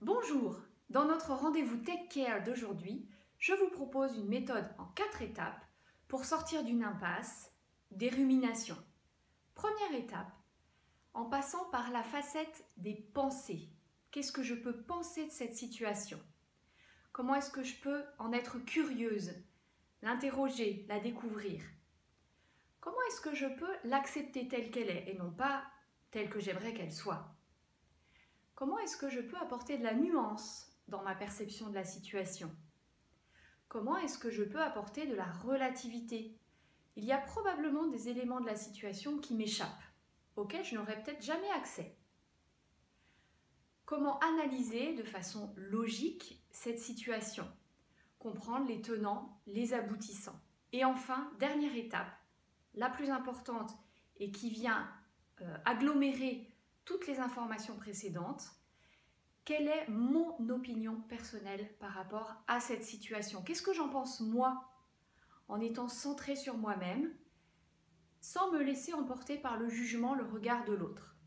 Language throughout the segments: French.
Bonjour, dans notre rendez-vous Take Care d'aujourd'hui, je vous propose une méthode en 4 étapes pour sortir d'une impasse, des ruminations. Première étape, en passant par la facette des pensées. Qu'est-ce que je peux penser de cette situation? Comment est-ce que je peux en être curieuse, l'interroger, la découvrir? Comment est-ce que je peux l'accepter telle qu'elle est et non pas telle que j'aimerais qu'elle soit? Comment est-ce que je peux apporter de la nuance dans ma perception de la situation? Comment est-ce que je peux apporter de la relativité? Il y a probablement des éléments de la situation qui m'échappent, auxquels je n'aurais peut-être jamais accès. Comment analyser de façon logique cette situation? Comprendre les tenants, les aboutissants. Et enfin, dernière étape, la plus importante et qui vient agglomérer toutes les informations précédentes. Quelle est mon opinion personnelle par rapport à cette situation? Qu'est-ce que j'en pense moi, en étant centrée sur moi-même, sans me laisser emporter par le jugement, le regard de l'autre?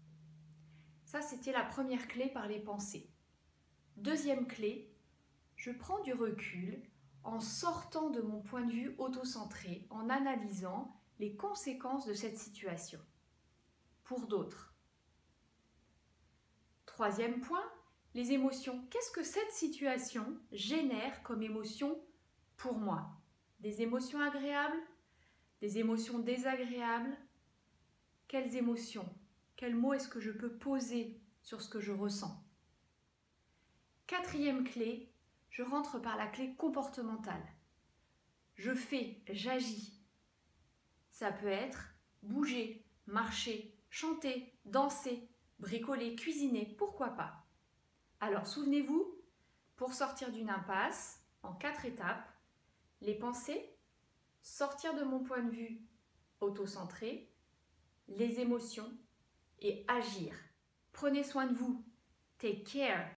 Ça, c'était la première clé par les pensées. Deuxième clé, je prends du recul en sortant de mon point de vue autocentré, en analysant les conséquences de cette situation pour d'autres. Troisième point, les émotions. Qu'est-ce que cette situation génère comme émotion pour moi? Des émotions agréables? Des émotions désagréables? Quelles émotions? Quels mots est-ce que je peux poser sur ce que je ressens? Quatrième clé, je rentre par la clé comportementale. Je fais, j'agis. Ça peut être bouger, marcher, chanter, danser, bricoler, cuisiner, pourquoi pas? Alors souvenez-vous, pour sortir d'une impasse, en 4 étapes, les pensées, sortir de mon point de vue autocentré, les émotions et agir. Prenez soin de vous. Take care.